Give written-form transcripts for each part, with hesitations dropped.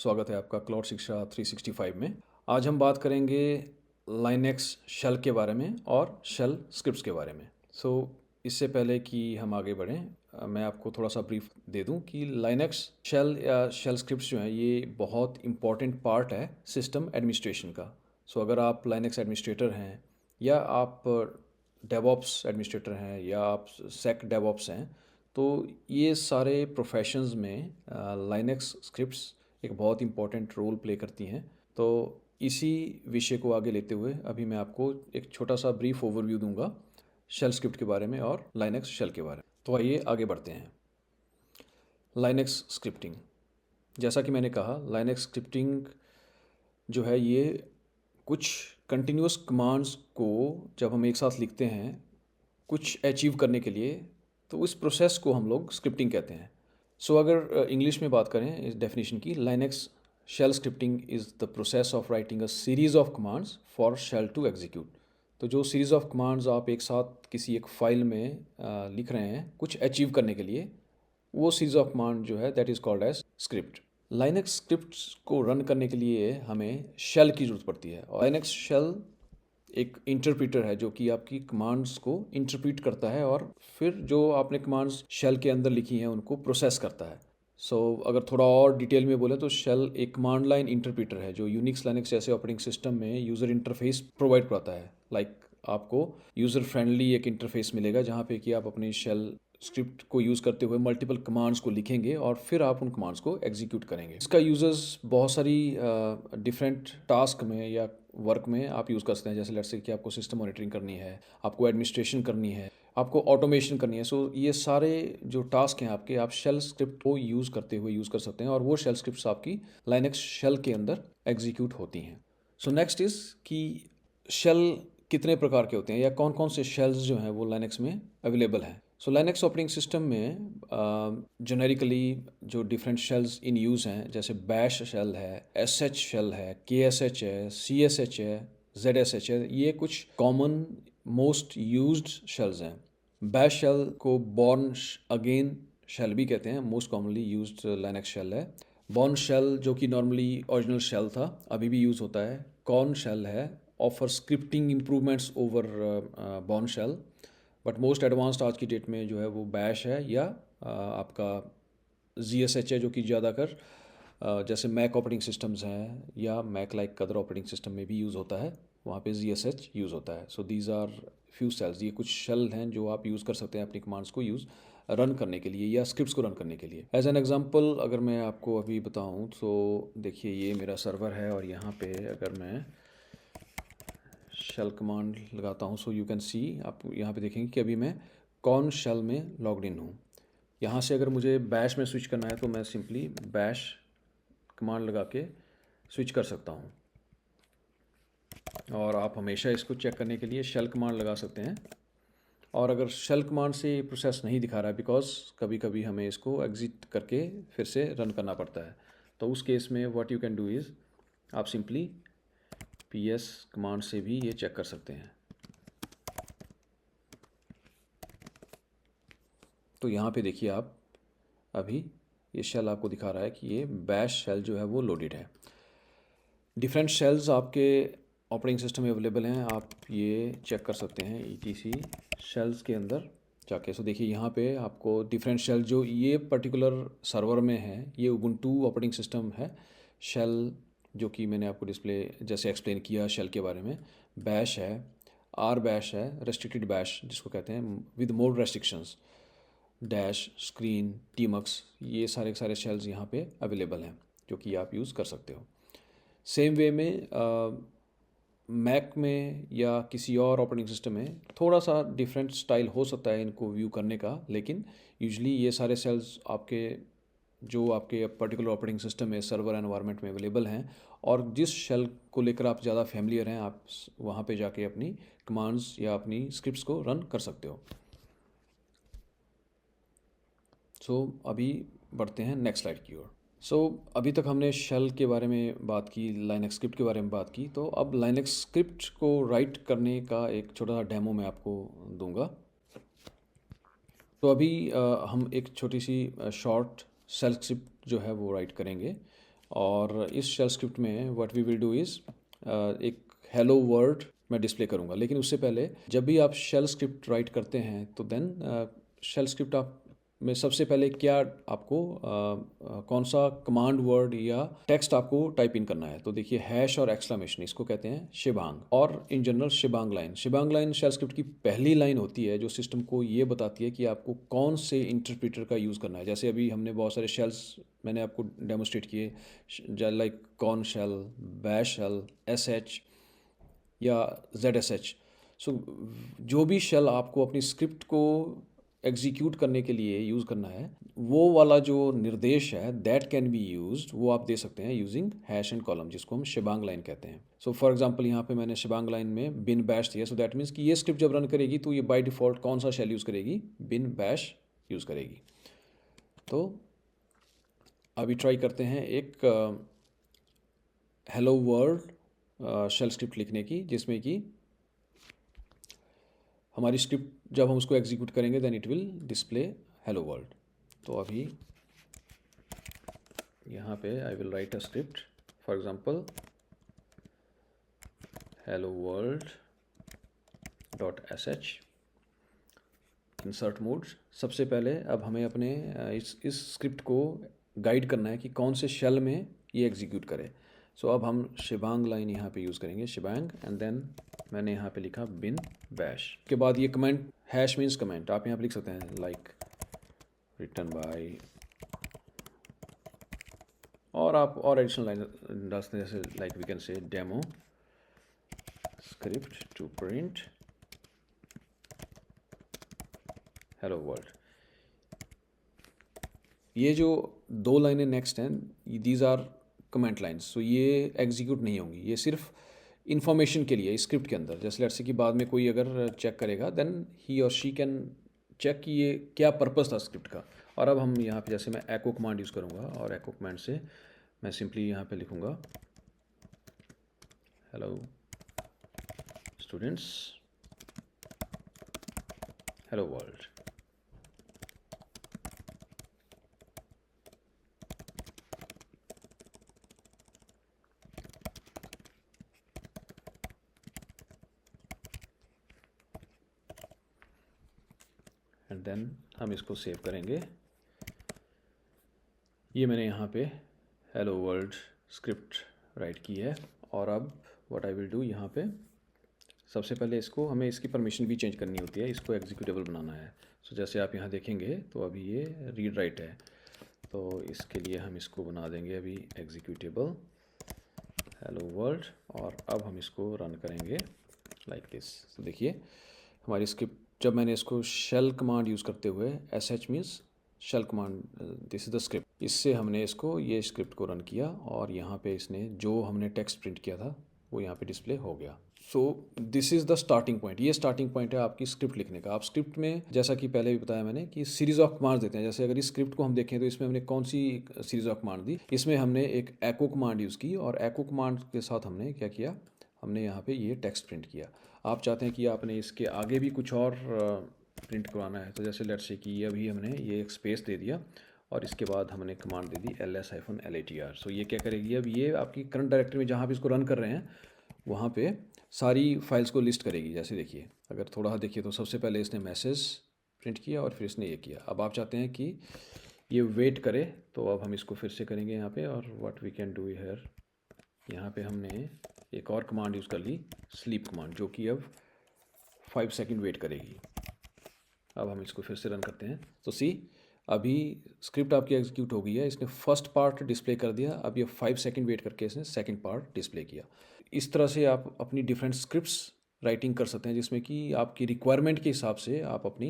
स्वागत है आपका क्लाउड शिक्षा 365 में। आज हम बात करेंगे लाइनेक्स शेल के बारे में और शेल स्क्रिप्ट्स के बारे में। इससे पहले कि हम आगे बढ़ें, मैं आपको थोड़ा सा ब्रीफ दे दूं कि लाइनेक्स शेल या शेल स्क्रिप्ट्स जो हैं ये बहुत इंपॉर्टेंट पार्ट है सिस्टम एडमिनिस्ट्रेशन का। अगर आप लाइनेक्स एडमिनिस्ट्रेटर हैं या आप डेवऑप्स एडमिनिस्ट्रेटर हैं या आप सेक डेवऑप्स हैं, तो ये सारे प्रोफेशंस में लाइनेक्स स्क्रिप्ट्स एक बहुत इंपॉर्टेंट रोल प्ले करती हैं। तो इसी विषय को आगे लेते हुए अभी मैं आपको एक छोटा सा ब्रीफ ओवरव्यू दूंगा शेल स्क्रिप्ट के बारे में और लाइनेक्स शेल के बारे में। तो आइए आगे बढ़ते हैं। लाइनेक्स स्क्रिप्टिंग, जैसा कि मैंने कहा, लाइनेक्स स्क्रिप्टिंग जो है ये कुछ कंटिन्यूस कमांड्स को जब हम एक साथ लिखते हैं कुछ अचीव करने के लिए, तो इस प्रोसेस को हम लोग स्क्रिप्टिंग कहते हैं। अगर इंग्लिश में बात करें इस डेफिनेशन की, Linux shell scripting is the process of writing a series of commands for shell to execute. तो जो सीरीज़ ऑफ कमांड्स आप एक साथ किसी एक फाइल में लिख रहे हैं कुछ अचीव करने के लिए, वो सीरीज़ ऑफ कमांड जो है that is called as script. Linux scripts को रन करने के लिए हमें शेल की ज़रूरत पड़ती है, और लाइनेक्स शेल एक इंटरप्रीटर है जो कि आपकी कमांड्स को इंटरप्रीट करता है और फिर जो आपने कमांड्स शेल के अंदर लिखी हैं उनको प्रोसेस करता है। अगर थोड़ा और डिटेल में बोले तो शेल एक कमांड लाइन इंटरप्रीटर है जो यूनिक्स लाइनेक्स जैसे ऑपरेटिंग सिस्टम में यूज़र इंटरफेस प्रोवाइड कराता है। आपको यूज़र फ्रेंडली एक इंटरफेस मिलेगा जहाँ पे कि आप अपनी शेल स्क्रिप्ट को यूज़ करते हुए मल्टीपल कमांड्स को लिखेंगे और फिर आप उन कमांड्स को एग्जीक्यूट करेंगे। इसका यूजर्स बहुत सारी डिफरेंट टास्क में या वर्क में आप यूज़ कर सकते हैं। जैसे लेट्स से कि आपको सिस्टम मॉनिटरिंग करनी है, आपको एडमिनिस्ट्रेशन करनी है, आपको ऑटोमेशन करनी है। ये सारे जो टास्क हैं आपके, आप शेल स्क्रिप्ट को यूज़ करते हुए यूज़ कर सकते हैं और वो शेल स्क्रिप्ट्स आपकी लाइनेक्स शेल के अंदर एग्जीक्यूट होती हैं। नेक्स्ट इज़ कि शेल कितने प्रकार के होते हैं या कौन कौन से शेल्स जो हैं वो लाइनेक्स में अवेलेबल हैं। लाइनेक्स ऑपरेटिंग सिस्टम में जेनेरिकली जो डिफरेंट शेल्स इन यूज़ हैं, जैसे बैश शेल है, एस एच शेल है, के एस एच है, सी एस एच है, जेड एस एच है, ये कुछ कॉमन मोस्ट यूज्ड शेल्स हैं। बैश शेल को बॉर्न अगेन शेल भी कहते हैं, most commonly used Linux shell है। बॉर्न शेल जो कि नॉर्मली ओरिजिनल शेल था, अभी भी यूज़ होता है। कॉर्न शेल है, offer scripting improvements over Bourne shell, but most advanced आज की डेट में जो है वो बैश है या आपका ZSH है, जो कि ज़्यादातर जैसे मैक ऑपरेटिंग सिस्टम्स हैं या Mac like other operating system में भी यूज़ होता है, वहाँ पे ZSH यूज़ होता है। दीज आर फ्यू शेल्स, ये कुछ शेल हैं जो आप यूज़ कर सकते हैं अपनी कमांड्स को यूज़ रन करने के लिए या स्क्रिप्ट्स को रन करने के लिए। एज एन एग्जांपल अगर मैं आपको अभी बताऊँ तो देखिए, ये मेरा सर्वर है और यहाँ पे अगर मैं शेल कमांड लगाता हूँ, यू कैन सी, आप यहाँ पे देखेंगे कि अभी मैं कॉर्न शेल में लॉग्ड इन हूँ। यहाँ से अगर मुझे बैश में स्विच करना है तो मैं सिंपली बैश कमांड लगा के स्विच कर सकता हूँ, और आप हमेशा इसको चेक करने के लिए शेल कमांड लगा सकते हैं। और अगर शेल कमांड से प्रोसेस नहीं दिखा रहा है, बिकॉज कभी कभी हमें इसको एग्जिट करके फिर से रन करना पड़ता है, तो उस केस में what you can do is आप सिंपली PS कमांड से भी ये चेक कर सकते हैं। तो यहाँ पे देखिए आप, अभी ये शेल आपको दिखा रहा है कि ये बैश शेल जो है वो लोडेड है। डिफरेंट शेल्स आपके ऑपरेटिंग सिस्टम में अवेलेबल हैं, आप ये चेक कर सकते हैं ETC शेल्स के अंदर जाके। देखिए यहाँ पे आपको डिफरेंट शेल जो ये पर्टिकुलर सर्वर में है, ये उबुंटू ऑपरेटिंग सिस्टम है। शेल जो कि मैंने आपको डिस्प्ले जैसे एक्सप्लेन किया शेल के बारे में, बैश है, आर बैश है, रेस्ट्रिक्टेड बैश जिसको कहते हैं with more restrictions, dash, screen, tmux, ये सारे सारे शेल्स यहाँ पे अवेलेबल हैं जो कि आप यूज़ कर सकते हो। सेम वे में मैक में या किसी और ऑपरेटिंग सिस्टम में थोड़ा सा डिफरेंट स्टाइल हो सकता है इनको व्यू करने का, लेकिन यूजली ये सारे सेल्स आपके जो आपके पर्टिकुलर ऑपरेटिंग सिस्टम में सर्वर एनवायरनमेंट में अवेलेबल हैं, और जिस शेल को लेकर आप ज़्यादा फैमिलियर हैं, आप वहाँ पे जाके अपनी कमांड्स या अपनी स्क्रिप्ट्स को रन कर सकते हो। अभी बढ़ते हैं नेक्स्ट स्लाइड की ओर। अभी तक हमने शेल के बारे में बात की, लाइनेक्स स्क्रिप्ट के बारे में बात की, तो अब लाइनेक्स स्क्रिप्ट को राइट करने का एक छोटा सा डेमो मैं आपको दूंगा। अभी हम एक छोटी सी शॉर्ट शेल स्क्रिप्ट जो है वो राइट करेंगे। और इस शेल स्क्रिप्ट में what we will do is एक हेलो वर्ड मैं डिस्प्ले करूँगा। लेकिन उससे पहले जब भी आप शेल स्क्रिप्ट राइट करते हैं तो देन शेल स्क्रिप्ट आप में सबसे पहले क्या आपको कौन सा कमांड वर्ड या टेक्स्ट आपको टाइप इन करना है। तो देखिए हैश और एक्सक्लेमेशन, इसको कहते हैं शिबांग, और in general shebang line. Shebang line shell script की पहली लाइन होती है जो सिस्टम को ये बताती है कि आपको कौन से इंटरप्रेटर का यूज़ करना है। जैसे अभी हमने बहुत सारे शेल्स मैंने आपको डेमोस्ट्रेट किए, like Korn shell, bash shell, SH या ZSH। सो जो भी शेल आपको अपनी स्क्रिप्ट को एग्जीक्यूट करने के लिए यूज़ करना है, वो वाला जो निर्देश है दैट कैन बी यूज्ड, वो आप दे सकते हैं यूजिंग हैश एंड कॉलम, जिसको हम शिबांग लाइन कहते हैं। सो फॉर एग्जांपल यहाँ पे मैंने शिबांग लाइन में बिन बैश दिया। सो दैट मीन्स कि ये स्क्रिप्ट जब रन करेगी तो ये बाय डिफ़ॉल्ट कौन सा शेल यूज़ करेगी, बिन बैश यूज़ करेगी। तो अभी ट्राई करते हैं एक हेलो वर्ल्ड शेल स्क्रिप्ट लिखने की, जिसमें कि हमारी स्क्रिप्ट जब हम उसको एग्जीक्यूट करेंगे then it will display hello world. तो अभी यहाँ पे I will write a script, for example hello world dot sh insert mode. सबसे पहले अब हमें अपने इस स्क्रिप्ट को गाइड करना है कि कौन से शेल में ये एग्जीक्यूट करे। सो अब हम शिबांग लाइन यहाँ पे यूज़ करेंगे, शिबांग, एंड देन मैंने यहाँ पे लिखा बिन बैश। के बाद ये कमेंट, हैश मीन्स कमेंट, आप यहाँ पे लिख सकते हैं लाइक रिटन बाय, और आप और एडिशनल लाइन डाल सकते हैं, जैसे like we can say demo script to print hello world. ये जो दो लाइनें नेक्स्ट हैं, these are comment lines, so ये एग्जीक्यूट नहीं होंगी, ये सिर्फ इन्फॉर्मेशन के लिए स्क्रिप्ट के अंदर। जैसे लेट्स से कि बाद में कोई अगर चेक करेगा देन ही और शी कैन चेक कि ये क्या पर्पस था स्क्रिप्ट का। और अब हम यहाँ पे जैसे मैं एको कमांड यूज़ करूँगा, और एको कमांड से मैं सिंपली यहाँ पे लिखूँगा hello students, hello world. And then हम इसको सेव करेंगे। ये मैंने यहाँ पे हेलो वर्ल्ड स्क्रिप्ट राइट की है। और अब व्हाट आई विल डू, यहाँ पे सबसे पहले इसको हमें इसकी परमिशन भी चेंज करनी होती है, इसको एग्जीक्यूटेबल बनाना है। सो जैसे आप यहाँ देखेंगे तो अभी ये रीड राइट है, तो इसके लिए हम इसको बना देंगे अभी एग्जीक्यूटेबल हेलो वर्ल्ड, और अब हम इसको रन करेंगे लाइक दिस। तो देखिए हमारी स्क्रिप्ट, जब मैंने इसको शेल कमांड यूज़ करते हुए, SH means shell command, this is the script, इससे हमने इसको ये स्क्रिप्ट को रन किया, और यहाँ पे इसने जो हमने टेक्स्ट प्रिंट किया था वो यहाँ पे डिस्प्ले हो गया। So this is the starting point, ये स्टार्टिंग पॉइंट है आपकी स्क्रिप्ट लिखने का। आप स्क्रिप्ट में, जैसा कि पहले भी बताया मैंने, कि सीरीज़ ऑफ कमांड देते हैं। जैसे अगर इस स्क्रिप्ट को हम देखें तो इसमें हमने कौन सी सीरीज़ ऑफ कमांड दी, इसमें हमने एक एको कमांड यूज़ की, और एको कमांड के साथ हमने क्या किया, हमने यहाँ पे ये टेक्स्ट प्रिंट किया। आप चाहते हैं कि आपने इसके आगे भी कुछ और प्रिंट करवाना है, तो जैसे लेट्स से कि अभी हमने ये एक स्पेस दे दिया, और इसके बाद हमने कमांड दे दी ls-latr। सो ये क्या करेगी, अब ये आपकी करंट डायरेक्टरी में जहाँ भी इसको रन कर रहे हैं वहाँ पे सारी फाइल्स को लिस्ट करेगी। जैसे देखिए, अगर थोड़ा देखिए तो सबसे पहले इसने मैसेज प्रिंट किया, और फिर इसने ये किया। अब आप चाहते हैं कि ये वेट करे, तो अब हम इसको फिर से करेंगे यहाँ पे, और what we can do here, यहाँ पे हमने एक और कमांड यूज़ कर ली, स्लीप कमांड, जो कि अब 5 सेकंड वेट करेगी। अब हम इसको फिर से रन करते हैं, तो सी अभी स्क्रिप्ट आपकी एग्जीक्यूट हो गई है, इसने फर्स्ट पार्ट डिस्प्ले कर दिया, अब ये 5 सेकंड वेट करके इसने सेकंड पार्ट डिस्प्ले किया। इस तरह से आप अपनी डिफरेंट स्क्रिप्ट्स राइटिंग कर सकते हैं, जिसमें कि आपकी रिक्वायरमेंट के हिसाब से आप अपनी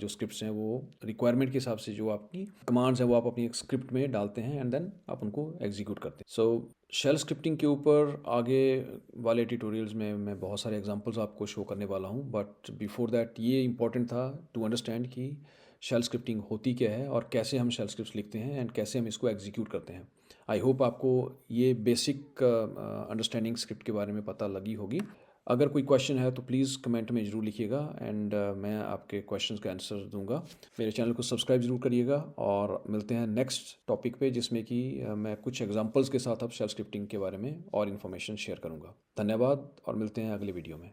जो स्क्रिप्ट्स हैं वो रिक्वायरमेंट के हिसाब से जो आपकी कमांड्स हैं वो आप अपनी एक स्क्रिप्ट में डालते हैं, एंड देन आप उनको एग्जीक्यूट करते हैं। सो शेल स्क्रिप्टिंग के ऊपर आगे वाले ट्यूटोरियल्स में मैं बहुत सारे एग्जांपल्स आपको शो करने वाला हूँ, बट बिफोर दैट ये इंपॉर्टेंट था टू अंडरस्टैंड कि शेल स्क्रिप्टिंग होती क्या है, और कैसे हम शेल स्क्रिप्ट्स लिखते हैं, एंड कैसे हम इसको एग्जीक्यूट करते हैं। आई होप आपको ये बेसिक अंडरस्टैंडिंग स्क्रिप्ट के बारे में पता लगी होगी। अगर कोई क्वेश्चन है तो प्लीज़ कमेंट में ज़रूर लिखिएगा एंड मैं आपके क्वेश्चंस का आंसर दूंगा। मेरे चैनल को सब्सक्राइब ज़रूर करिएगा और मिलते हैं नेक्स्ट टॉपिक पे, जिसमें कि मैं कुछ एग्जांपल्स के साथ अब शेल स्क्रिप्टिंग के बारे में और इन्फॉर्मेशन शेयर करूंगा। धन्यवाद और मिलते हैं अगले वीडियो में।